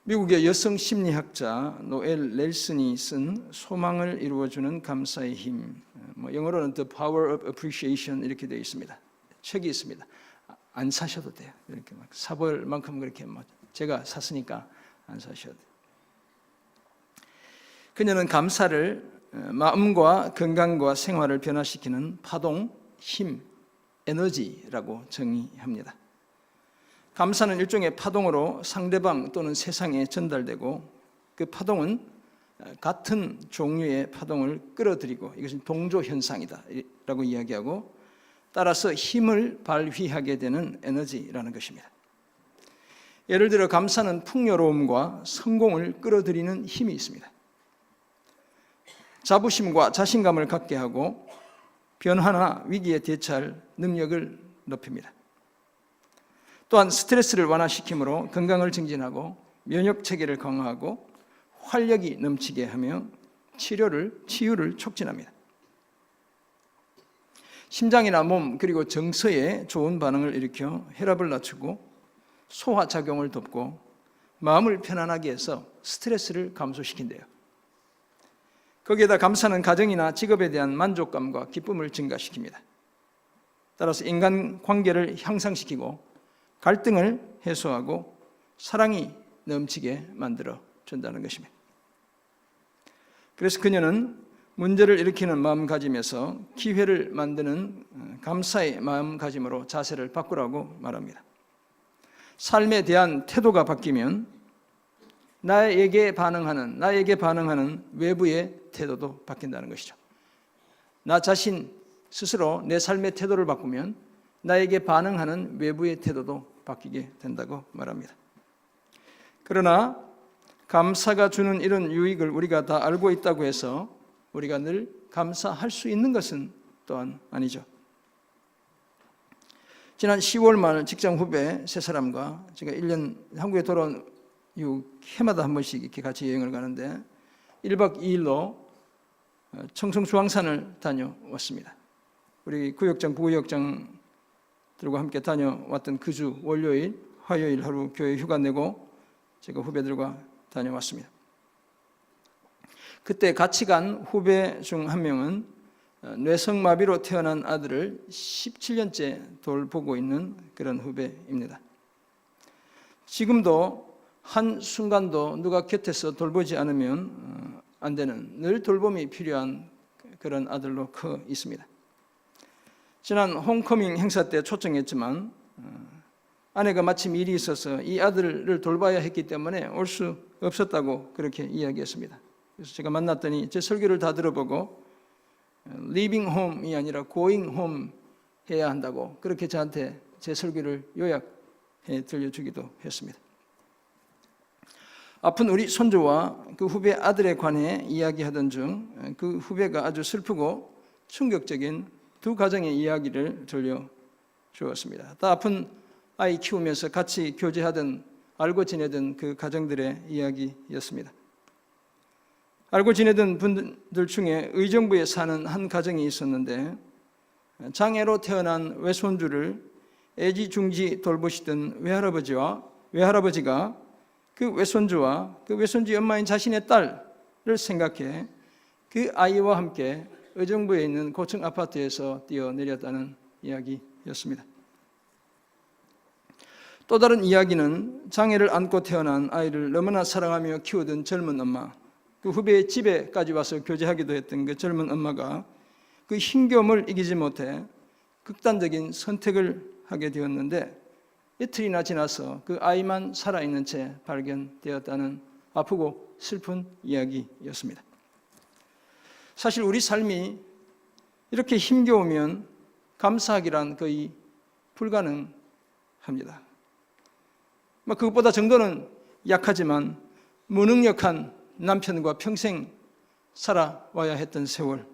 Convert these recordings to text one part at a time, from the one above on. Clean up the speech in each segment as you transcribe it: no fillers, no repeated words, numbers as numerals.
미국의 여성 심리학자 노엘 넬슨이 쓴 소망을 이루어주는 감사의 힘, 영어로는 The Power of Appreciation 이렇게 되어 있습니다. 책이 있습니다. 안 사셔도 돼요. 이렇게 막 사볼 만큼 그렇게 제가 샀으니까 안 사셔도 돼요. 그녀는 감사를 마음과 건강과 생활을 변화시키는 파동, 힘, 에너지라고 정의합니다. 감사는 일종의 파동으로 상대방 또는 세상에 전달되고 그 파동은 같은 종류의 파동을 끌어들이고 이것은 동조 현상이다 라고 이야기하고 따라서 힘을 발휘하게 되는 에너지라는 것입니다. 예를 들어 감사는 풍요로움과 성공을 끌어들이는 힘이 있습니다. 자부심과 자신감을 갖게 하고 변화나 위기에 대처할 능력을 높입니다. 또한 스트레스를 완화시키므로 건강을 증진하고 면역체계를 강화하고 활력이 넘치게 하며 치유를 촉진합니다. 심장이나 몸 그리고 정서에 좋은 반응을 일으켜 혈압을 낮추고 소화작용을 돕고 마음을 편안하게 해서 스트레스를 감소시킨대요. 거기에다 감사는 가정이나 직업에 대한 만족감과 기쁨을 증가시킵니다. 따라서 인간관계를 향상시키고 갈등을 해소하고 사랑이 넘치게 만들어 준다는 것입니다. 그래서 그녀는 문제를 일으키는 마음가짐에서 기회를 만드는 감사의 마음가짐으로 자세를 바꾸라고 말합니다. 삶에 대한 태도가 바뀌면 나에게 반응하는 외부의 태도도 바뀐다는 것이죠. 나 자신 스스로 내 삶의 태도를 바꾸면 나에게 반응하는 외부의 태도도 바뀌게 된다고 말합니다. 그러나 감사가 주는 이런 유익을 우리가 다 알고 있다고 해서 우리가 늘 감사할 수 있는 것은 또한 아니죠. 지난 10월 말 직장 후배 세 사람과 제가 1년 한국에 돌아온 이후 해마다 한 번씩 이렇게 같이 여행을 가는데 1박 2일로 청송수왕산을 다녀왔습니다. 우리 구역장, 부구역장들과 함께 다녀왔던 그 주 월요일, 화요일 하루 교회 휴가 내고 제가 후배들과 다녀왔습니다. 그때 같이 간 후배 중 한 명은 뇌성마비로 태어난 아들을 17년째 돌보고 있는 그런 후배입니다. 지금도 한순간도 누가 곁에서 돌보지 않으면 안 되는 늘 돌봄이 필요한 그런 아들로 커 있습니다. 지난 홈커밍 행사 때 초청했지만 아내가 마침 일이 있어서 이 아들을 돌봐야 했기 때문에 올 수 없었다고 그렇게 이야기했습니다. 그래서 제가 만났더니 제 설교를 다 들어보고 living home이 아니라 going home 해야 한다고 그렇게 저한테 제 설교를 요약해 들려주기도 했습니다. 아픈 우리 손주와 그 후배 아들에 관해 이야기하던 중 그 후배가 아주 슬프고 충격적인 두 가정의 이야기를 들려주었습니다. 다 아픈 아이 키우면서 같이 교제하던 알고 지내던 그 가정들의 이야기였습니다. 알고 지내던 분들 중에 의정부에 사는 한 가정이 있었는데 장애로 태어난 외손주를 애지중지 돌보시던 외할아버지가 그 외손주와 그 외손주의 엄마인 자신의 딸을 생각해 그 아이와 함께 의정부에 있는 고층 아파트에서 뛰어내렸다는 이야기였습니다. 또 다른 이야기는 장애를 안고 태어난 아이를 너무나 사랑하며 키우던 젊은 엄마, 그 후배의 집에까지 와서 교제하기도 했던 그 젊은 엄마가 그 힘겨움을 이기지 못해 극단적인 선택을 하게 되었는데 이틀이나 지나서 그 아이만 살아있는 채 발견되었다는 아프고 슬픈 이야기였습니다. 사실 우리 삶이 이렇게 힘겨우면 감사하기란 거의 불가능합니다. 그것보다 정도는 약하지만 무능력한 남편과 평생 살아와야 했던 세월,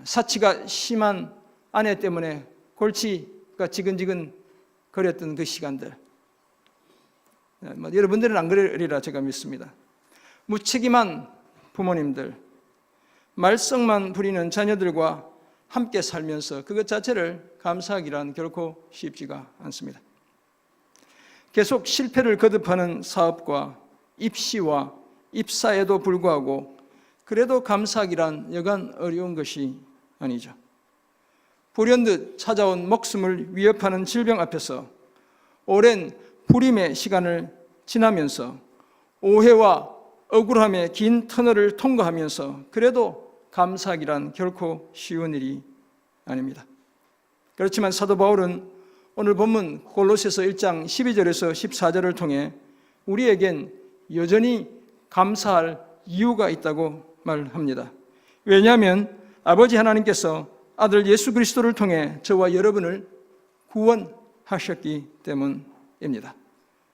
사치가 심한 아내 때문에 골치가 지근지근 거렸던 그 시간들, 여러분들은 안 그러리라 제가 믿습니다. 무책임한 부모님들, 말썽만 부리는 자녀들과 함께 살면서 그것 자체를 감사하기란 결코 쉽지가 않습니다. 계속 실패를 거듭하는 사업과 입시와 입사에도 불구하고 그래도 감사하기란 여간 어려운 것이 아니죠. 불현듯 찾아온 목숨을 위협하는 질병 앞에서 오랜 불임의 시간을 지나면서 오해와 억울함의 긴 터널을 통과하면서 그래도 감사하기란 결코 쉬운 일이 아닙니다. 그렇지만 사도 바울은 오늘 본문 골로새서 1장 12절에서 14절을 통해 우리에겐 여전히 감사할 이유가 있다고 말합니다. 왜냐하면 아버지 하나님께서 아들 예수 그리스도를 통해 저와 여러분을 구원하셨기 때문입니다.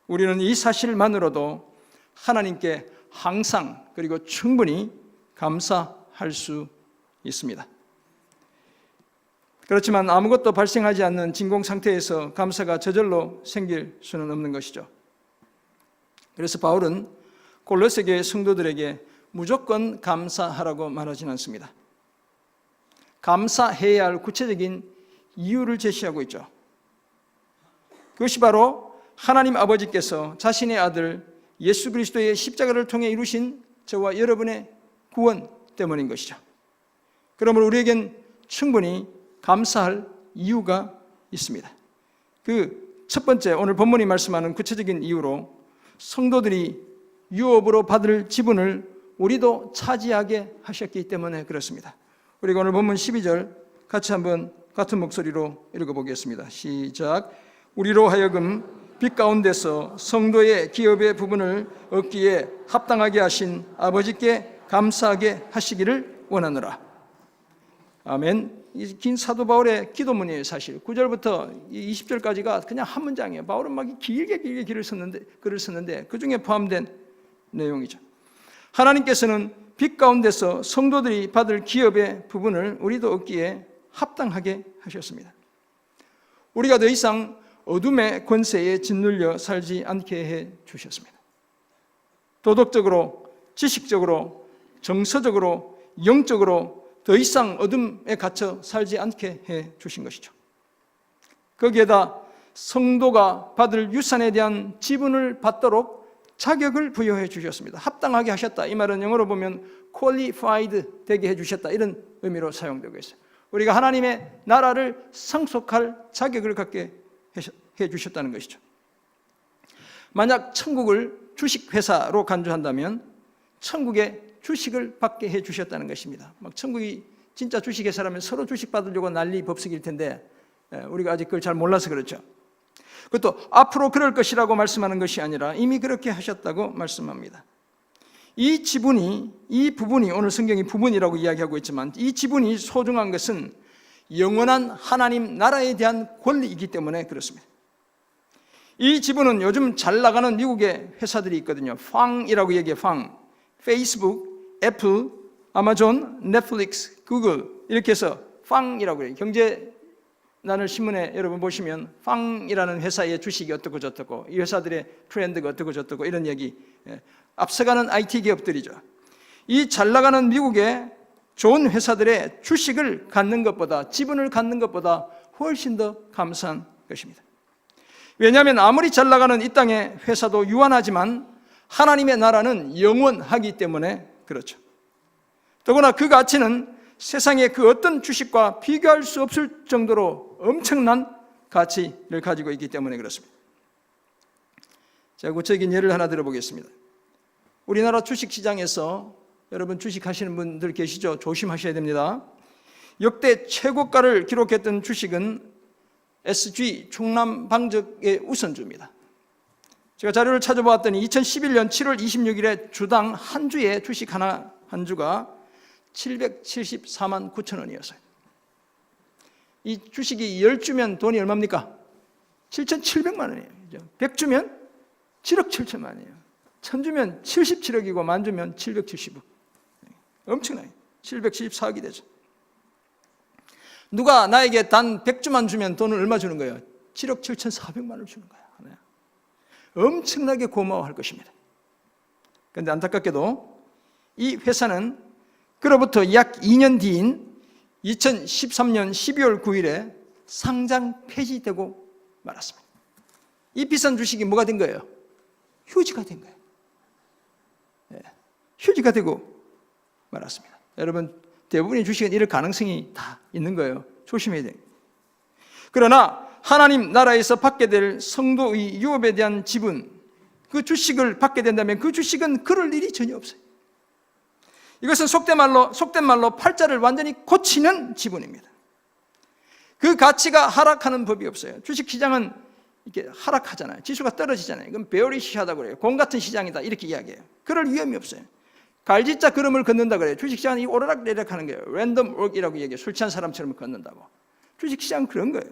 우리는 이 사실만으로도 하나님께 항상 그리고 충분히 감사할 수 있습니다. 그렇지만 아무것도 발생하지 않는 진공 상태에서 감사가 저절로 생길 수는 없는 것이죠. 그래서 바울은 골로새 교회 성도들에게 무조건 감사하라고 말하지는 않습니다. 감사해야 할 구체적인 이유를 제시하고 있죠. 그것이 바로 하나님 아버지께서 자신의 아들 예수 그리스도의 십자가를 통해 이루신 저와 여러분의 구원 때문인 것이죠. 그러므로 우리에겐 충분히 감사할 이유가 있습니다. 그 첫 번째, 오늘 본문이 말씀하는 구체적인 이유로 성도들이 유업으로 받을 지분을 우리도 차지하게 하셨기 때문에 그렇습니다. 우리가 오늘 본문 12절 같이 한번 같은 목소리로 읽어보겠습니다. 시작. 우리로 하여금 빛 가운데서 성도의 기업의 부분을 얻기에 합당하게 하신 아버지께 감사하게 하시기를 원하노라. 아멘. 이 긴 사도 바울의 기도문이에요. 사실 9절부터 20절까지가 그냥 한 문장이에요. 바울은 막 길게 글을 썼는데 그 중에 포함된 내용이죠. 하나님께서는 빛 가운데서 성도들이 받을 기업의 부분을 우리도 얻기에 합당하게 하셨습니다. 우리가 더 이상 어둠의 권세에 짓눌려 살지 않게 해 주셨습니다. 도덕적으로, 지식적으로, 정서적으로, 영적으로 더 이상 어둠에 갇혀 살지 않게 해 주신 것이죠. 거기에다 성도가 받을 유산에 대한 지분을 받도록 자격을 부여해 주셨습니다. 합당하게 하셨다. 이 말은 영어로 보면 qualified 되게 해 주셨다. 이런 의미로 사용되고 있어요. 우리가 하나님의 나라를 상속할 자격을 갖게 해 주셨다는 것이죠. 만약 천국을 주식회사로 간주한다면 천국의 주식을 받게 해 주셨다는 것입니다. 막 천국이 진짜 주식회사라면 서로 주식 받으려고 난리 법석일 텐데 우리가 아직 그걸 잘 몰라서 그렇죠. 그것도 앞으로 그럴 것이라고 말씀하는 것이 아니라 이미 그렇게 하셨다고 말씀합니다. 이 부분이 오늘 성경이 부분이라고 이야기하고 있지만 이 지분이 소중한 것은 영원한 하나님 나라에 대한 권리이기 때문에 그렇습니다. 이 지분은 요즘 잘 나가는 미국의 회사들이 있거든요. 팡이라고 얘기해요. 팡. 페이스북, 애플, 아마존, 넷플릭스, 구글 이렇게 해서 팡이라고 해요. 경제나늘 신문에 여러분 보시면 팡이라는 회사의 주식이 어떻고 저떻고 이 회사들의 트렌드가 어떻고 저떻고 이런 얘기, 앞서가는 IT 기업들이죠. 이 잘 나가는 미국의 좋은 회사들의 주식을 갖는 것보다, 지분을 갖는 것보다 훨씬 더 감사한 것입니다. 왜냐하면 아무리 잘 나가는 이 땅의 회사도 유한하지만 하나님의 나라는 영원하기 때문에 그렇죠. 더구나 그 가치는 세상의 그 어떤 주식과 비교할 수 없을 정도로 엄청난 가치를 가지고 있기 때문에 그렇습니다. 제가 구체적인 예를 하나 들어보겠습니다. 우리나라 주식시장에서 여러분 주식하시는 분들 계시죠? 조심하셔야 됩니다. 역대 최고가를 기록했던 주식은 SG 충남방적의 우선주입니다. 제가 자료를 찾아보았더니 2011년 7월 26일에 주당 한 주에 주식 한 주가 774만 9천 원이었어요. 이 주식이 10주면 돈이 얼마입니까? 7,700만 원이에요. 100주면 7억 7천만 원이에요. 1000주면 77억이고 만주면 770억. 엄청나요. 774억이 되죠. 누가 나에게 단 100주만 주면 돈을 얼마 주는 거예요? 7억 7,400만 원을 주는 거예요. 엄청나게 고마워할 것입니다. 그런데 안타깝게도 이 회사는 그로부터 약 2년 뒤인 2013년 12월 9일에 상장 폐지되고 말았습니다. 이 비싼 주식이 뭐가 된 거예요? 휴지가 된 거예요. 휴지가 되고 말았습니다. 여러분, 대부분의 주식은 이럴 가능성이 다 있는 거예요. 조심해야 돼요. 그러나 하나님 나라에서 받게 될 성도의 유업에 대한 지분, 그 주식을 받게 된다면 그 주식은 그럴 일이 전혀 없어요. 이것은 속된 말로 팔자를 완전히 고치는 지분입니다. 그 가치가 하락하는 법이 없어요. 주식시장은 이렇게 하락하잖아요. 지수가 떨어지잖아요. 그럼 베어리시하다고 그래요. 공 같은 시장이다 이렇게 이야기해요. 그럴 위험이 없어요. 갈지자 걸음을 걷는다 그래요. 주식시장이 오르락내리락 하는 거예요. 랜덤 워크이라고 얘기해요. 술 취한 사람처럼 걷는다고. 주식시장은 그런 거예요.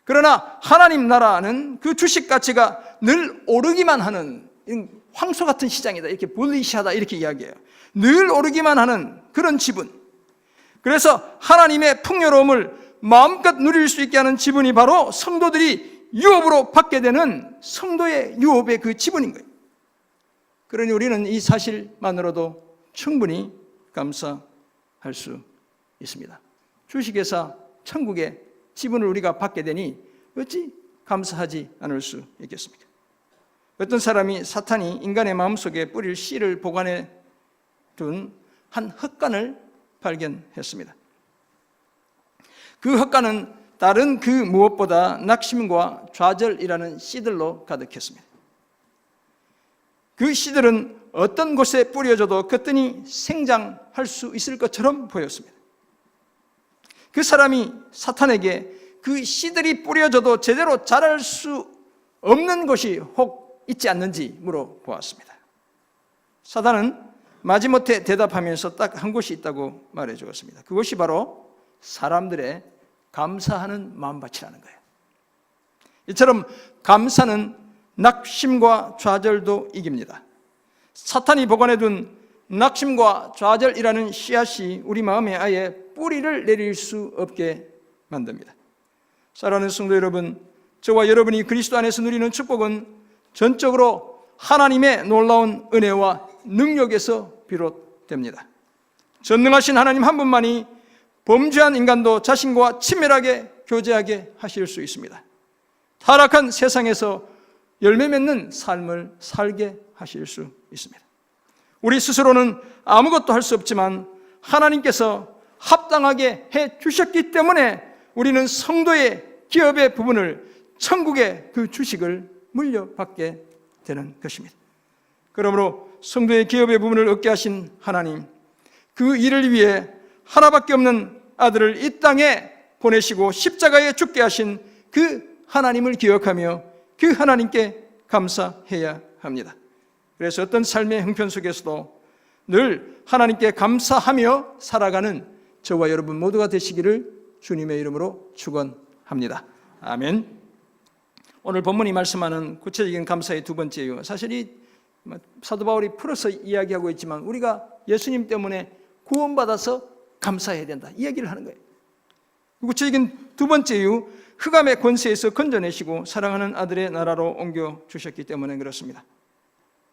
그러나 하나님 나라는 그 주식 가치가 늘 오르기만 하는 황소 같은 시장이다 이렇게 bulish하다 이렇게 이야기해요. 늘 오르기만 하는 그런 지분. 그래서 하나님의 풍요로움을 마음껏 누릴 수 있게 하는 지분이 바로 성도들이 유업으로 받게 되는 성도의 유업의 그 지분인 거예요. 그러니 우리는 이 사실만으로도 충분히 감사할 수 있습니다. 주식회사 천국의 지분을 우리가 받게 되니 어찌 감사하지 않을 수 있겠습니까? 어떤 사람이 사탄이 인간의 마음속에 뿌릴 씨를 보관해 둔 한 헛간을 발견했습니다. 그 헛간은 다른 그 무엇보다 낙심과 좌절이라는 씨들로 가득했습니다. 그 씨들은 어떤 곳에 뿌려져도 거뜬히 생장할 수 있을 것처럼 보였습니다. 그 사람이 사탄에게 그 씨들이 뿌려져도 제대로 자랄 수 없는 곳이 혹 있지 않는지 물어보았습니다. 사탄은 마지못해 대답하면서 딱 한 곳이 있다고 말해 주었습니다. 그것이 바로 사람들의 감사하는 마음밭이라는 거예요. 이처럼 감사는 낙심과 좌절도 이깁니다. 사탄이 보관해둔 낙심과 좌절이라는 씨앗이 우리 마음에 아예 뿌리를 내릴 수 없게 만듭니다. 사랑하는 성도 여러분, 저와 여러분이 그리스도 안에서 누리는 축복은 전적으로 하나님의 놀라운 은혜와 능력에서 비롯됩니다. 전능하신 하나님 한 분만이 범죄한 인간도 자신과 친밀하게 교제하게 하실 수 있습니다. 타락한 세상에서 열매 맺는 삶을 살게 하실 수 있습니다. 우리 스스로는 아무것도 할 수 없지만 하나님께서 합당하게 해 주셨기 때문에 우리는 성도의 기업의 부분을 천국의 그 주식을 물려받게 되는 것입니다. 그러므로 성도의 기업의 부분을 얻게 하신 하나님, 그 일을 위해 하나밖에 없는 아들을 이 땅에 보내시고 십자가에 죽게 하신 그 하나님을 기억하며 그 하나님께 감사해야 합니다. 그래서 어떤 삶의 형편 속에서도 늘 하나님께 감사하며 살아가는 저와 여러분 모두가 되시기를 주님의 이름으로 축원합니다. 아멘. 오늘 본문이 말씀하는 구체적인 감사의 두 번째 이유, 사실 이 사도 바울이 풀어서 이야기하고 있지만 우리가 예수님 때문에 구원받아서 감사해야 된다 이 얘기를 하는 거예요. 구체적인 두 번째 이유, 흑암의 권세에서 건져내시고 사랑하는 아들의 나라로 옮겨주셨기 때문에 그렇습니다.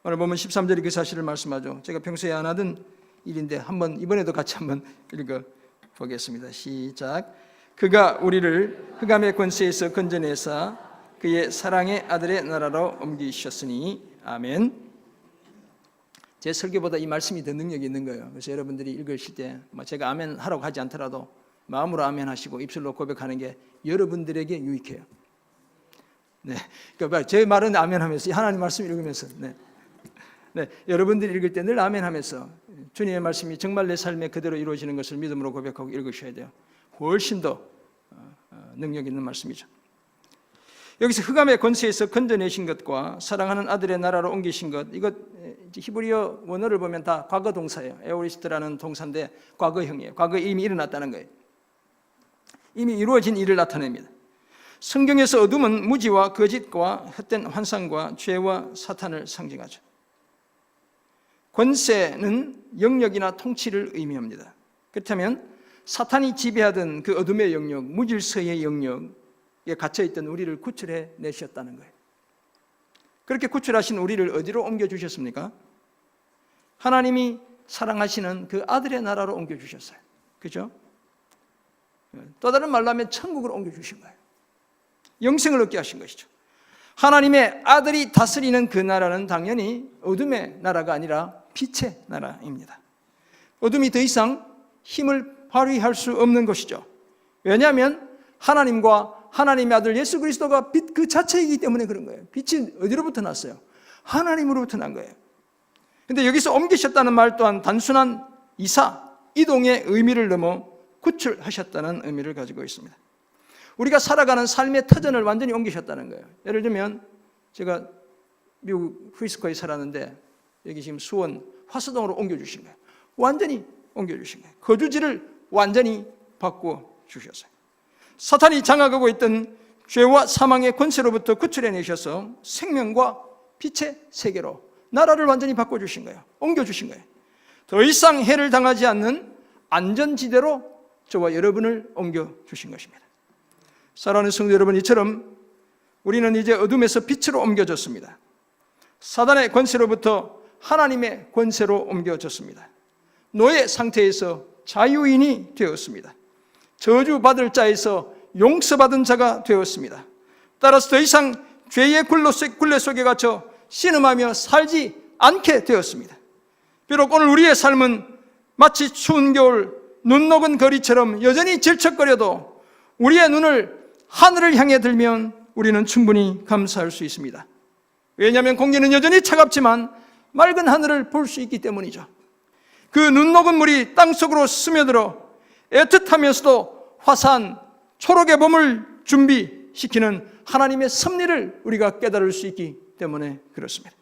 오늘 보면 13절이 그 사실을 말씀하죠. 제가 평소에 안 하던 일인데 이번에도 같이 한번 읽어보겠습니다. 시작. 그가 우리를 흑암의 권세에서 건져내사 그의 사랑의 아들의 나라로 옮기셨으니 아멘. 제 설교보다 이 말씀이 더 능력이 있는 거예요. 그래서 여러분들이 읽으실 때 제가 아멘 하라고 하지 않더라도 마음으로 아멘 하시고 입술로 고백하는 게 여러분들에게 유익해요. 네, 그러니까 제 말은 아멘 하면서 하나님 말씀 읽으면서 여러분들이 읽을 때 늘 아멘 하면서 주님의 말씀이 정말 내 삶에 그대로 이루어지는 것을 믿음으로 고백하고 읽으셔야 돼요. 훨씬 더 능력 있는 말씀이죠. 여기서 흑암의 권세에서 건져내신 것과 사랑하는 아들의 나라로 옮기신 것, 이것 히브리어 원어를 보면 다 과거 동사예요. 에오리스트라는 동사인데 과거형이에요. 과거에 이미 일어났다는 거예요. 이미 이루어진 일을 나타냅니다. 성경에서 어둠은 무지와 거짓과 헛된 환상과 죄와 사탄을 상징하죠. 권세는 영역이나 통치를 의미합니다. 그렇다면 사탄이 지배하던 그 어둠의 영역, 무질서의 영역에 갇혀있던 우리를 구출해 내셨다는 거예요. 그렇게 구출하신 우리를 어디로 옮겨주셨습니까? 하나님이 사랑하시는 그 아들의 나라로 옮겨주셨어요. 그죠? 또 다른 말로 하면 천국으로 옮겨주신 거예요. 영생을 얻게 하신 것이죠. 하나님의 아들이 다스리는 그 나라는 당연히 어둠의 나라가 아니라 빛의 나라입니다. 어둠이 더 이상 힘을 발휘할 수 없는 것이죠. 왜냐하면 하나님과 하나님의 아들 예수 그리스도가 빛 그 자체이기 때문에 그런 거예요. 빛이 어디로부터 났어요? 하나님으로부터 난 거예요. 그런데 여기서 옮기셨다는 말 또한 단순한 이동의 의미를 넘어 구출하셨다는 의미를 가지고 있습니다. 우리가 살아가는 삶의 터전을 완전히 옮기셨다는 거예요. 예를 들면 제가 미국 후이스코에 살았는데 여기 지금 수원 화서동으로 옮겨주신 거예요. 완전히 옮겨주신 거예요. 거주지를 완전히 바꾸어 주셨어요. 사탄이 장악하고 있던 죄와 사망의 권세로부터 구출해내셔서 생명과 빛의 세계로 나라를 완전히 바꿔주신 거예요. 옮겨주신 거예요. 더 이상 해를 당하지 않는 안전지대로 저와 여러분을 옮겨주신 것입니다. 사랑하는 성도 여러분, 이처럼 우리는 이제 어둠에서 빛으로 옮겨졌습니다. 사단의 권세로부터 하나님의 권세로 옮겨졌습니다. 노예 상태에서 자유인이 되었습니다. 저주받을 자에서 용서받은 자가 되었습니다. 따라서 더 이상 죄의 굴레 속에 갇혀 신음하며 살지 않게 되었습니다. 비록 오늘 우리의 삶은 마치 추운 겨울 눈 녹은 거리처럼 여전히 질척거려도 우리의 눈을 하늘을 향해 들면 우리는 충분히 감사할 수 있습니다. 왜냐하면 공기는 여전히 차갑지만 맑은 하늘을 볼 수 있기 때문이죠. 그 눈 녹은 물이 땅속으로 스며들어 애틋하면서도 화사한 초록의 봄을 준비시키는 하나님의 섭리를 우리가 깨달을 수 있기 때문에 그렇습니다.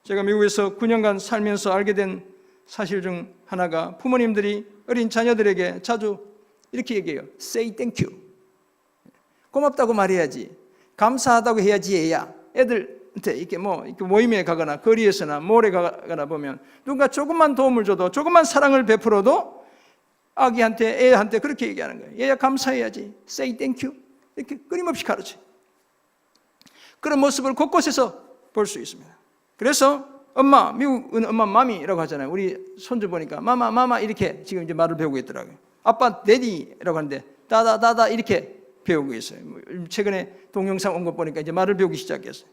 제가 미국에서 9년간 살면서 알게 된 사실 중 하나가 부모님들이 어린 자녀들에게 자주 이렇게 얘기해요. Say thank you. 고맙다고 말해야지. 감사하다고 해야지 해야 애들한테 이렇게 모임에 가거나 거리에서나 몰에 가거나 보면 누군가 조금만 도움을 줘도 조금만 사랑을 베풀어도 아기한테 애한테 그렇게 얘기하는 거예요. 얘야 감사해야지. Say thank you. 이렇게 끊임없이 가르쳐요. 그런 모습을 곳곳에서 볼 수 있습니다. 그래서 엄마, 미국은 엄마 마미라고 하잖아요. 우리 손주 보니까 마마 이렇게 지금 이제 말을 배우고 있더라고요. 아빠 데디라고 하는데 다다 이렇게 배우고 있어요. 최근에 동영상 온 거 보니까 이제 말을 배우기 시작했어요.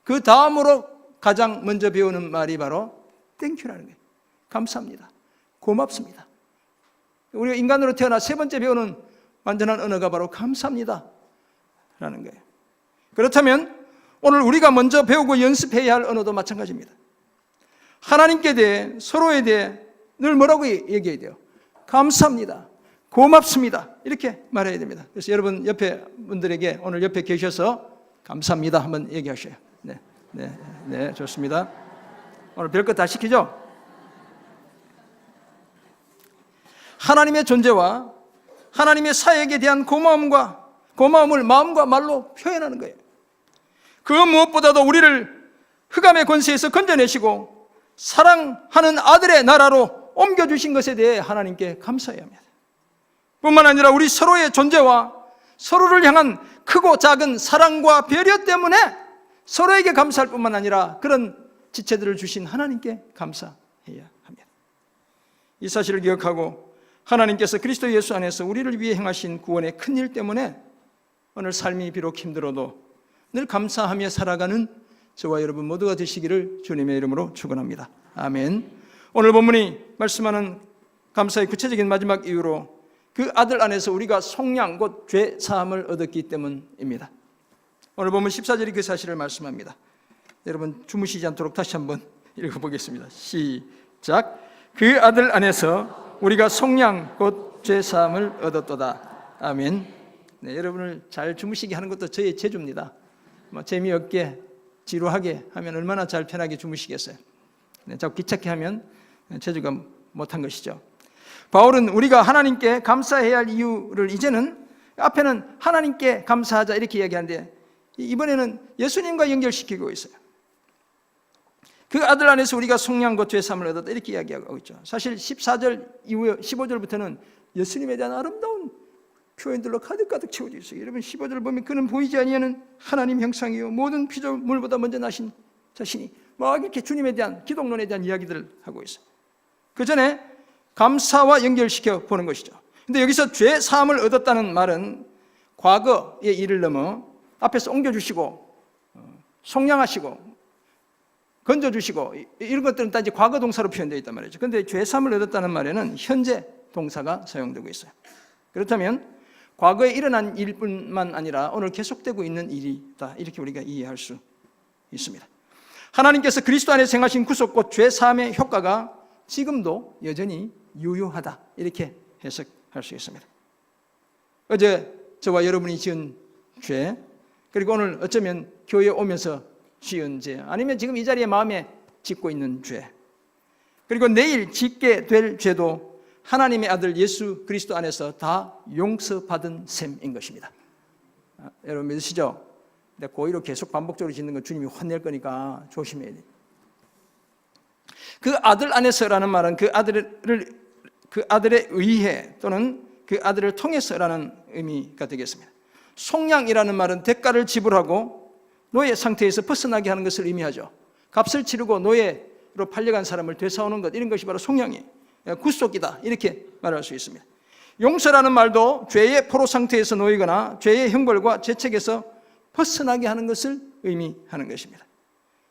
그 다음으로 가장 먼저 배우는 말이 바로 땡큐라는 거예요. 감사합니다. 고맙습니다. 우리가 인간으로 태어나 세 번째 배우는 완전한 언어가 바로 감사합니다 라는 거예요. 그렇다면 오늘 우리가 먼저 배우고 연습해야 할 언어도 마찬가지입니다. 하나님께 대해 서로에 대해 늘 뭐라고 얘기해야 돼요? 감사합니다. 고맙습니다. 이렇게 말해야 됩니다. 그래서 여러분 옆에 분들에게 오늘 옆에 계셔서 감사합니다 한번 얘기하셔요. 네, 좋습니다. 오늘 별것 다 시키죠? 하나님의 존재와 하나님의 사역에 대한 고마움을 마음과 말로 표현하는 거예요. 그 무엇보다도 우리를 흑암의 권세에서 건져내시고 사랑하는 아들의 나라로 옮겨주신 것에 대해 하나님께 감사해야 합니다. 뿐만 아니라 우리 서로의 존재와 서로를 향한 크고 작은 사랑과 배려 때문에 서로에게 감사할 뿐만 아니라 그런 지체들을 주신 하나님께 감사해야 합니다. 이 사실을 기억하고 하나님께서 그리스도 예수 안에서 우리를 위해 행하신 구원의 큰일 때문에 오늘 삶이 비록 힘들어도 늘 감사하며 살아가는 저와 여러분 모두가 되시기를 주님의 이름으로 축원합니다. 아멘. 오늘 본문이 말씀하는 감사의 구체적인 마지막 이유로 그 아들 안에서 우리가 속량 곧 죄 사함을 얻었기 때문입니다. 오늘 본문 14절이 그 사실을 말씀합니다. 여러분 주무시지 않도록 다시 한번 읽어보겠습니다. 시작. 그 아들 안에서 우리가 속량 곧 죄 사함을 얻었도다. 아멘. 네, 여러분을 잘 주무시게 하는 것도 저의 재주입니다. 재미없게 지루하게 하면 얼마나 잘 편하게 주무시겠어요. 네, 자꾸 귀찮게 하면 재주가 못한 것이죠. 바울은 우리가 하나님께 감사해야 할 이유를 이제는 앞에는 하나님께 감사하자 이렇게 이야기하는데 이번에는 예수님과 연결시키고 있어요. 그 아들 안에서 우리가 속량 곧 죄 사함을 얻었다 이렇게 이야기하고 있죠. 사실 14절 이후에 15절부터는 예수님에 대한 아름다운 표현들로 가득가득 채워져 있어요. 여러분 15절을 보면 그는 보이지 아니하는 하나님 형상이요 모든 피조물보다 먼저 나신 자신이 막 이렇게 주님에 대한 기독론에 대한 이야기들을 하고 있어요. 그 전에 감사와 연결시켜 보는 것이죠. 근데 여기서 죄 사함을 얻었다는 말은 과거의 일을 넘어 앞에서 옮겨주시고 속량하시고 건져주시고 이런 것들은 다 이제 과거 동사로 표현되어 있단 말이죠. 그런데 죄사함을 얻었다는 말에는 현재 동사가 사용되고 있어요. 그렇다면 과거에 일어난 일뿐만 아니라 오늘 계속되고 있는 일이다, 이렇게 우리가 이해할 수 있습니다. 하나님께서 그리스도 안에 행하신 구속 곧 죄사함의 효과가 지금도 여전히 유효하다, 이렇게 해석할 수 있습니다. 어제 저와 여러분이 지은 죄, 그리고 오늘 어쩌면 교회에 오면서 지은 죄, 아니면 지금 이 자리에 마음에 짓고 있는 죄, 그리고 내일 짓게 될 죄도 하나님의 아들 예수 그리스도 안에서 다 용서받은 셈인 것입니다. 여러분 믿으시죠? 근데 고의로 계속 반복적으로 짓는 건 주님이 혼낼 거니까 조심해야 돼요. 그 아들 안에서라는 말은 그 아들에 의해 또는 그 아들을 통해서라는 의미가 되겠습니다. 속량이라는 말은 대가를 지불하고 노예 상태에서 벗어나게 하는 것을 의미하죠. 값을 치르고 노예로 팔려간 사람을 되사오는 것, 이런 것이 바로 속량이에요. 구속이다, 이렇게 말할 수 있습니다. 용서라는 말도 죄의 포로 상태에서 놓이거나 죄의 형벌과 죄책에서 벗어나게 하는 것을 의미하는 것입니다.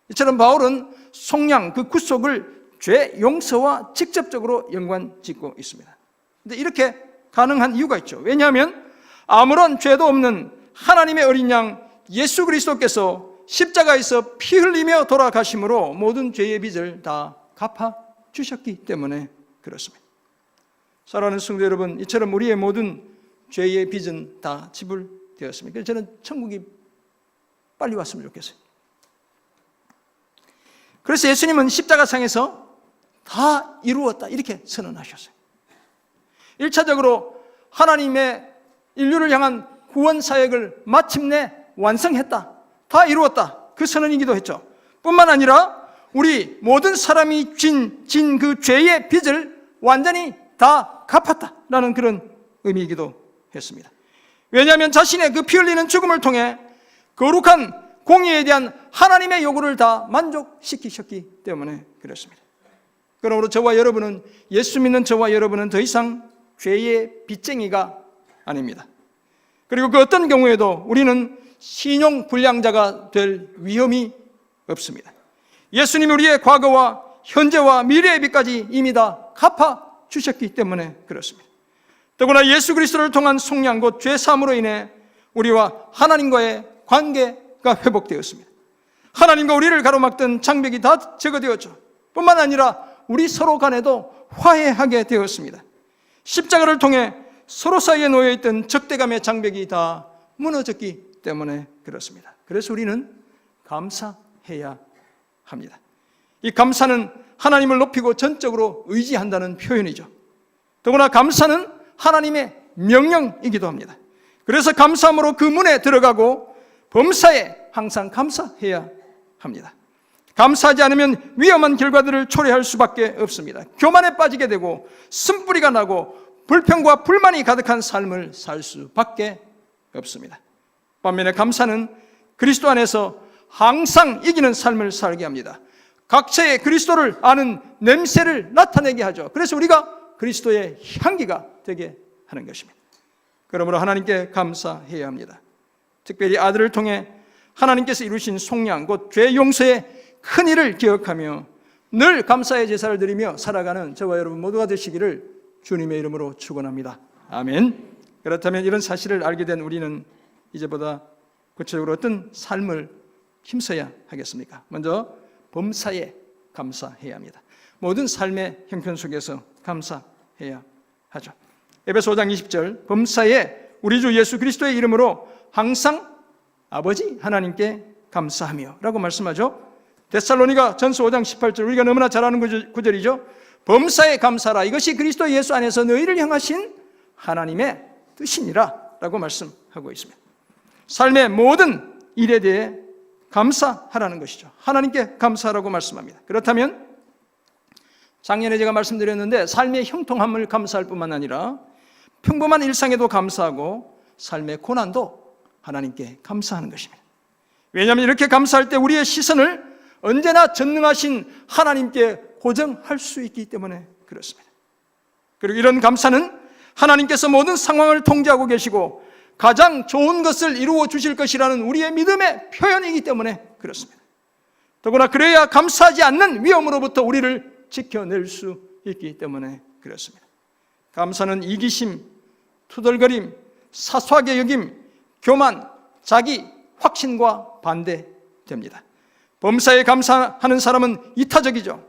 이처럼 바울은 속량, 그 구속을 죄 용서와 직접적으로 연관짓고 있습니다. 그런데 이렇게 가능한 이유가 있죠. 왜냐하면 아무런 죄도 없는 하나님의 어린 양 예수 그리스도께서 십자가에서 피 흘리며 돌아가심으로 모든 죄의 빚을 다 갚아 주셨기 때문에 그렇습니다. 사랑하는 성도 여러분, 이처럼 우리의 모든 죄의 빚은 다 지불되었습니다. 그래서 저는 천국이 빨리 왔으면 좋겠어요. 그래서 예수님은 십자가상에서 다 이루었다, 이렇게 선언하셨어요. 1차적으로 하나님의 인류를 향한 구원 사역을 마침내 완성했다, 다 이루었다, 그 선언이기도 했죠. 뿐만 아니라 우리 모든 사람이 진 그 죄의 빚을 완전히 다 갚았다라는 그런 의미이기도 했습니다. 왜냐하면 자신의 그 피 흘리는 죽음을 통해 거룩한 공의에 대한 하나님의 요구를 다 만족시키셨기 때문에 그렇습니다. 그러므로 저와 여러분은, 예수 믿는 저와 여러분은 더 이상 죄의 빚쟁이가 아닙니다. 그리고 그 어떤 경우에도 우리는 신용 불량자가 될 위험이 없습니다. 예수님이 우리의 과거와 현재와 미래의 빚까지 이미 다 갚아 주셨기 때문에 그렇습니다. 더구나 예수 그리스도를 통한 속량 곧 죄사함으로 인해 우리와 하나님과의 관계가 회복되었습니다. 하나님과 우리를 가로막던 장벽이 다 제거되었죠. 뿐만 아니라 우리 서로 간에도 화해하게 되었습니다. 십자가를 통해 서로 사이에 놓여있던 적대감의 장벽이 다 무너졌기 때문에 그렇습니다. 그래서 우리는 감사해야 합니다. 이 감사는 하나님을 높이고 전적으로 의지한다는 표현이죠. 더구나 감사는 하나님의 명령이기도 합니다. 그래서 감사함으로 그 문에 들어가고 범사에 항상 감사해야 합니다. 감사하지 않으면 위험한 결과들을 초래할 수밖에 없습니다. 교만에 빠지게 되고 쓴뿌리가 나고 불평과 불만이 가득한 삶을 살 수밖에 없습니다. 반면에 감사는 그리스도 안에서 항상 이기는 삶을 살게 합니다. 각처에 그리스도를 아는 냄새를 나타내게 하죠. 그래서 우리가 그리스도의 향기가 되게 하는 것입니다. 그러므로 하나님께 감사해야 합니다. 특별히 아들을 통해 하나님께서 이루신 속량 곧 죄 용서의 큰 일을 기억하며 늘 감사의 제사를 드리며 살아가는 저와 여러분 모두가 되시기를 주님의 이름으로 축원합니다. 아멘. 그렇다면 이런 사실을 알게 된 우리는 이제보다 구체적으로 어떤 삶을 힘써야 하겠습니까? 먼저 범사에 감사해야 합니다. 모든 삶의 형편 속에서 감사해야 하죠. 에베소 5장 20절 범사에 우리 주 예수 그리스도의 이름으로 항상 아버지 하나님께 감사하며 라고 말씀하죠. 데살로니가 전서 5장 18절, 우리가 너무나 잘 아는 구절이죠. 범사에 감사라, 이것이 그리스도 예수 안에서 너희를 향하신 하나님의 뜻이니라 라고 말씀하고 있습니다. 삶의 모든 일에 대해 감사하라는 것이죠. 하나님께 감사하라고 말씀합니다. 그렇다면 작년에 제가 말씀드렸는데 삶의 형통함을 감사할 뿐만 아니라 평범한 일상에도 감사하고 삶의 고난도 하나님께 감사하는 것입니다. 왜냐하면 이렇게 감사할 때 우리의 시선을 언제나 전능하신 하나님께 고정할 수 있기 때문에 그렇습니다. 그리고 이런 감사는 하나님께서 모든 상황을 통제하고 계시고 가장 좋은 것을 이루어 주실 것이라는 우리의 믿음의 표현이기 때문에 그렇습니다. 더구나 그래야 감사하지 않는 위험으로부터 우리를 지켜낼 수 있기 때문에 그렇습니다. 감사는 이기심, 투덜거림, 사소하게 여김, 교만, 자기 확신과 반대됩니다. 범사에 감사하는 사람은 이타적이죠.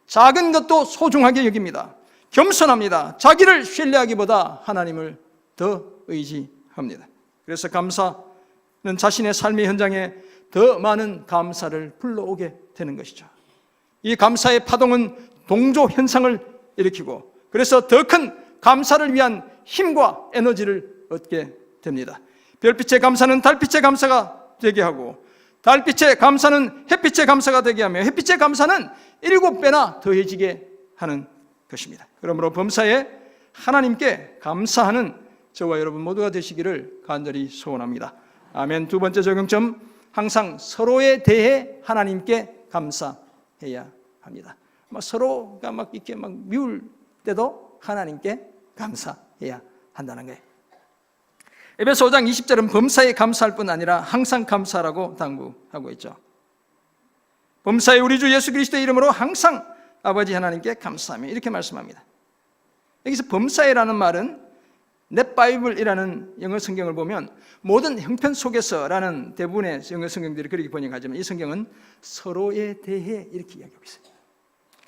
작은 것도 소중하게 여깁니다. 겸손합니다. 자기를 신뢰하기보다 하나님을 더 의지합니다. 그래서 감사는 자신의 삶의 현장에 더 많은 감사를 불러오게 되는 것이죠. 이 감사의 파동은 동조 현상을 일으키고 그래서 더 큰 감사를 위한 힘과 에너지를 얻게 됩니다. 별빛의 감사는 달빛의 감사가 되게 하고 달빛의 감사는 햇빛의 감사가 되게 하며 햇빛의 감사는 7배나 더해지게 하는 것입니다. 그러므로 범사에 하나님께 감사하는 저와 여러분 모두가 되시기를 간절히 소원합니다. 아멘. 두 번째 적용점, 항상 서로에 대해 하나님께 감사해야 합니다. 서로가 이렇게 미울 때도 하나님께 감사해야 한다는 거예요. 에베소 5장 20절은 범사에 감사할 뿐 아니라 항상 감사라고 당부하고 있죠. 범사에 우리 주 예수 그리스도의 이름으로 항상 아버지 하나님께 감사하며 이렇게 말씀합니다. 여기서 범사에라는 말은 넷바이블이라는 영어 성경을 보면 모든 형편 속에서라는 대부분의 영어 성경들이 그렇게 번역하지만 이 성경은 서로에 대해 이렇게 이야기하고 있어요.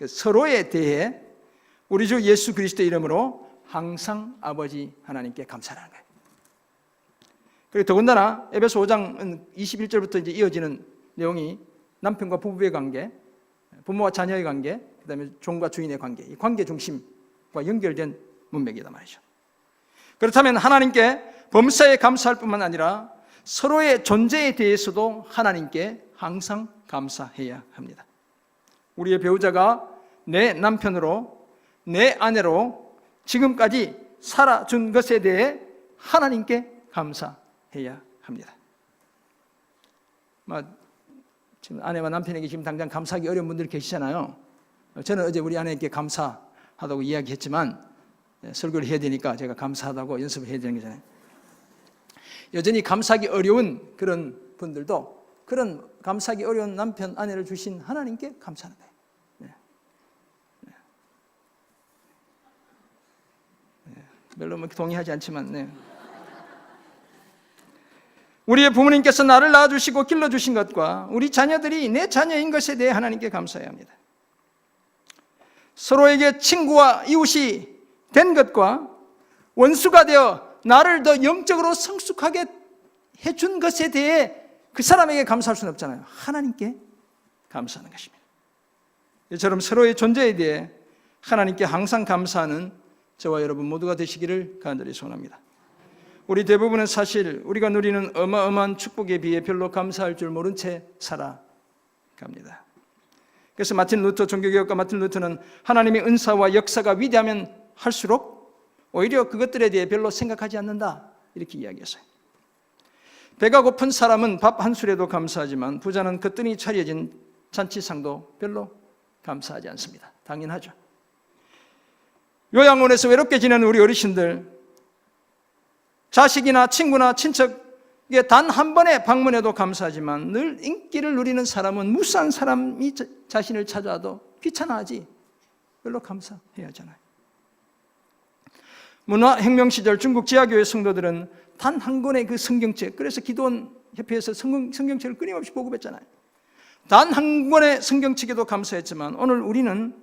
서로에 대해 우리 주 예수 그리스도의 이름으로 항상 아버지 하나님께 감사하는 거예요. 그리고 더군다나 에베소 5장은 21절부터 이제 이어지는 내용이 남편과 부부의 관계, 부모와 자녀의 관계, 그 다음에 종과 주인의 관계, 이 관계 중심과 연결된 문맥이다 말이죠. 그렇다면 하나님께 범사에 감사할 뿐만 아니라 서로의 존재에 대해서도 하나님께 항상 감사해야 합니다. 우리의 배우자가 내 남편으로, 내 아내로 지금까지 살아준 것에 대해 하나님께 감사해야 합니다. 지금 아내와 남편에게 지금 당장 감사하기 어려운 분들이 계시잖아요. 저는 어제 우리 아내에게 감사하다고 이야기했지만 설교를 해야 되니까 제가 감사하다고 연습을 해야 되는 거잖아요. 여전히 감사하기 어려운 그런 분들도 그런 감사하기 어려운 남편, 아내를 주신 하나님께 감사하는 거예요. 별로 동의하지 않지만 우리의 부모님께서 나를 낳아주시고 길러주신 것과 우리 자녀들이 내 자녀인 것에 대해 하나님께 감사해야 합니다. 서로에게 친구와 이웃이 된 것과 원수가 되어 나를 더 영적으로 성숙하게 해준 것에 대해 그 사람에게 감사할 수는 없잖아요. 하나님께 감사하는 것입니다. 이처럼 서로의 존재에 대해 하나님께 항상 감사하는 저와 여러분 모두가 되시기를 간절히 소원합니다. 우리 대부분은 사실 우리가 누리는 어마어마한 축복에 비해 별로 감사할 줄 모른 채 살아갑니다. 그래서 마틴 루터, 종교개혁가 마틴 루터는 하나님의 은사와 역사가 위대하면 할수록 오히려 그것들에 대해 별로 생각하지 않는다 이렇게 이야기했어요. 배가 고픈 사람은 밥 한 술에도 감사하지만 부자는 거뜬히 차려진 잔치상도 별로 감사하지 않습니다. 당연하죠. 요양원에서 외롭게 지내는 우리 어르신들, 자식이나 친구나 친척에 단 한 번의 방문에도 감사하지만 늘 인기를 누리는 사람은 무수한 사람이 자신을 찾아와도 귀찮아하지 별로 감사해야 하잖아요. 문화혁명 시절 중국 지하교회 성도들은 단 한 권의 그 성경책, 그래서 기도원 협회에서 성경책을 끊임없이 보급했잖아요. 단 한 권의 성경책에도 감사했지만 오늘 우리는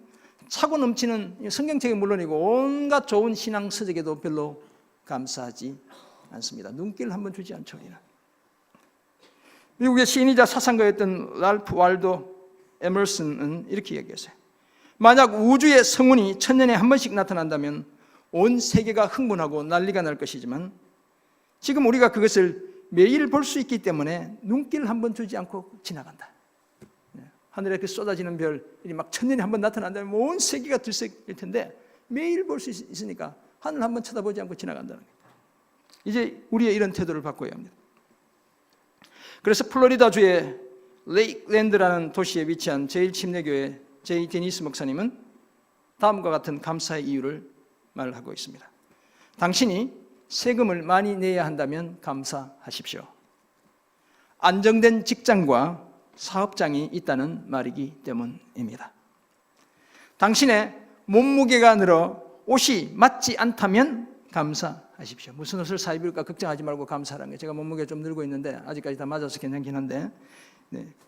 차고 넘치는 성경책이 물론이고 온갖 좋은 신앙 서적에도 별로 감사하지 않습니다. 눈길 한번 주지 않죠. 우리는. 미국의 시인이자 사상가였던 랄프 waldo 에머슨은 이렇게 얘기했어요. 만약 우주의 성운이 1000년에 한 번씩 나타난다면 온 세계가 흥분하고 난리가 날 것이지만 지금 우리가 그것을 매일 볼 수 있기 때문에 눈길 한번 주지 않고 지나간다. 하늘에 그 쏟아지는 별이 막 1000년에 한 번 나타난다면 온 세계가 들썩일 텐데 매일 볼 수 있으니까 하늘 한번 쳐다보지 않고 지나간다는 거예요. 이제 우리의 이런 태도를 바꿔야 합니다. 그래서 플로리다주의 레이크랜드라는 도시에 위치한 제1침례교회 제이 데니스 목사님은 다음과 같은 감사의 이유를 말하고 있습니다. 당신이 세금을 많이 내야 한다면 감사하십시오. 안정된 직장과 사업장이 있다는 말이기 때문입니다. 당신의 몸무게가 늘어 옷이 맞지 않다면 감사하십시오. 무슨 옷을 사 입을까 걱정하지 말고 감사하라는 거예요. 제가 몸무게 좀 늘고 있는데 아직까지 다 맞아서 괜찮긴 한데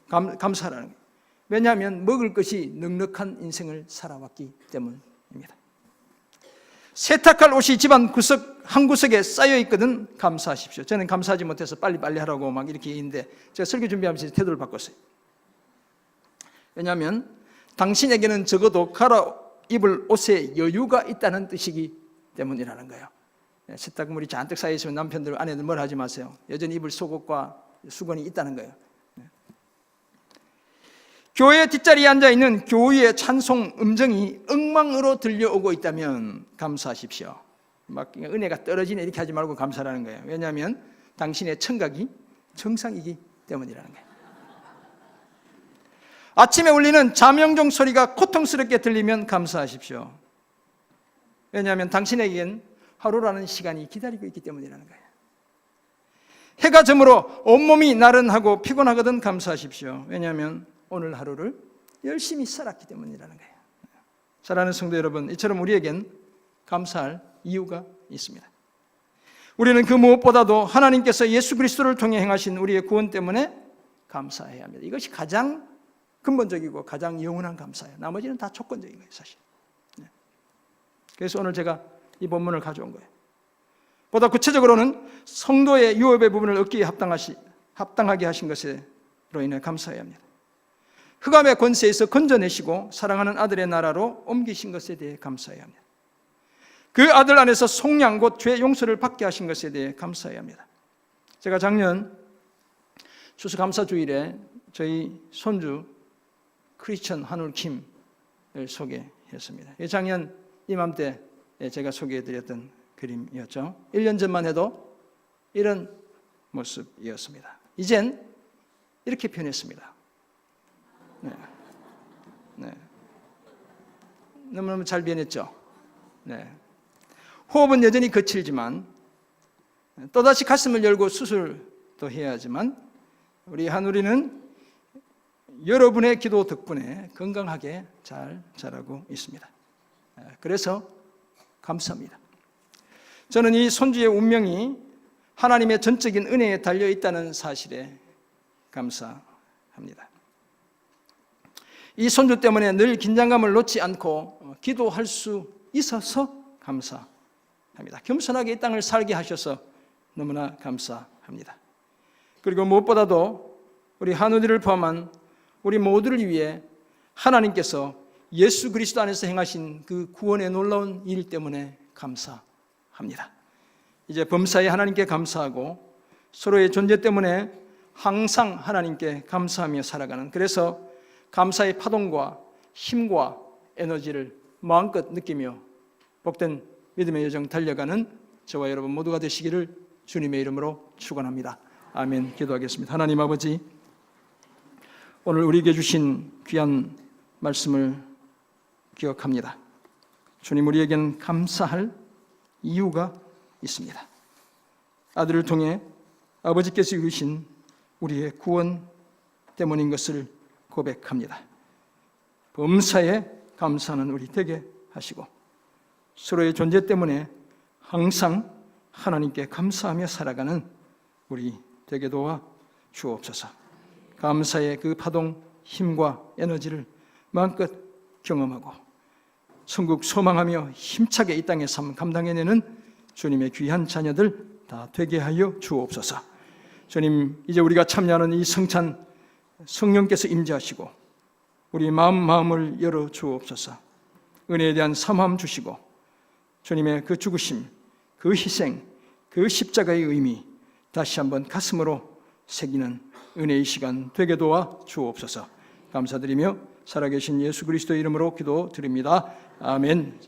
감사하라는 거예요. 왜냐하면 먹을 것이 넉넉한 인생을 살아왔기 때문입니다. 세탁할 옷이 집안 구석 한 구석에 쌓여 있거든 감사하십시오. 저는 감사하지 못해서 빨리 하라고 막 이렇게 했는데 제가 설교 준비하면서 태도를 바꿨어요. 왜냐하면 당신에게는 적어도 갈아입을 옷에 여유가 있다는 뜻이기 때문이라는 거예요. 세탁물이 잔뜩 쌓여 있으면 남편들, 아내들 뭘 하지 마세요. 여전히 입을 속옷과 수건이 있다는 거예요. 교회 뒷자리에 앉아있는 교회의 찬송 음정이 엉망으로 들려오고 있다면 감사하십시오. 막 은혜가 떨어지네 이렇게 하지 말고 감사라는 거예요. 왜냐하면 당신의 청각이 정상이기 때문이라는 거예요. 아침에 울리는 자명종 소리가 고통스럽게 들리면 감사하십시오. 왜냐하면 당신에겐 하루라는 시간이 기다리고 있기 때문이라는 거예요. 해가 저물어 온몸이 나른하고 피곤하거든 감사하십시오. 왜냐하면 오늘 하루를 열심히 살았기 때문이라는 거예요. 사랑하는 성도 여러분, 이처럼 우리에겐 감사할 이유가 있습니다. 우리는 그 무엇보다도 하나님께서 예수 그리스도를 통해 행하신 우리의 구원 때문에 감사해야 합니다. 이것이 가장 근본적이고 가장 영원한 감사예요. 나머지는 다 조건적인 거예요, 사실. 그래서 오늘 제가 이 본문을 가져온 거예요. 보다 구체적으로는 성도의 유업의 부분을 얻기에 합당하게 하신 것으로 인해 감사해야 합니다. 흑암의 권세에서 건져내시고 사랑하는 아들의 나라로 옮기신 것에 대해 감사해야 합니다. 그 아들 안에서 속량 곧 죄 용서를 받게 하신 것에 대해 감사해야 합니다. 제가 작년 추수감사주일에 저희 손주 크리스천 한울킴을 소개했습니다. 작년 이맘때 제가 소개해드렸던 그림이었죠. 1년 전만 해도 이런 모습이었습니다. 이젠 이렇게 변했습니다. 네. 너무너무 잘 변했죠. 네. 호흡은 여전히 거칠지만 또다시 가슴을 열고 수술도 해야 하지만 우리 한우리는 여러분의 기도 덕분에 건강하게 잘 자라고 있습니다. 그래서 감사합니다. 저는 이 손주의 운명이 하나님의 전적인 은혜에 달려 있다는 사실에 감사합니다. 이 손주 때문에 늘 긴장감을 놓지 않고 기도할 수 있어서 감사합니다. 겸손하게 이 땅을 살게 하셔서 너무나 감사합니다. 그리고 무엇보다도 우리 한우들을 포함한 우리 모두를 위해 하나님께서 예수 그리스도 안에서 행하신 그 구원의 놀라운 일 때문에 감사합니다. 이제 범사에 하나님께 감사하고 서로의 존재 때문에 항상 하나님께 감사하며 살아가는, 그래서 감사의 파동과 힘과 에너지를 마음껏 느끼며 복된 믿음의 여정 달려가는 저와 여러분 모두가 되시기를 주님의 이름으로 축원합니다. 아멘. 기도하겠습니다. 하나님 아버지, 오늘 우리에게 주신 귀한 말씀을 기억합니다. 주님, 우리에겐 감사할 이유가 있습니다. 아들을 통해 아버지께서 이루신 우리의 구원 때문인 것을 고백합니다. 범사에 감사하는 우리 되게 하시고 서로의 존재 때문에 항상 하나님께 감사하며 살아가는 우리 되게 도와 주옵소서. 감사의 그 파동, 힘과 에너지를 마음껏 경험하고 천국 소망하며 힘차게 이 땅의 삶 감당해내는 주님의 귀한 자녀들 다 되게 하여 주옵소서. 주님, 이제 우리가 참여하는 이 성찬 성령께서 임재하시고 우리 마음을 열어 주옵소서. 은혜에 대한 삼함 주시고 주님의 그 죽으심, 그 희생, 그 십자가의 의미 다시 한번 가슴으로 새기는 은혜의 시간 되게 도와 주옵소서. 감사드리며 살아계신 예수 그리스도의 이름으로 기도드립니다. 아멘.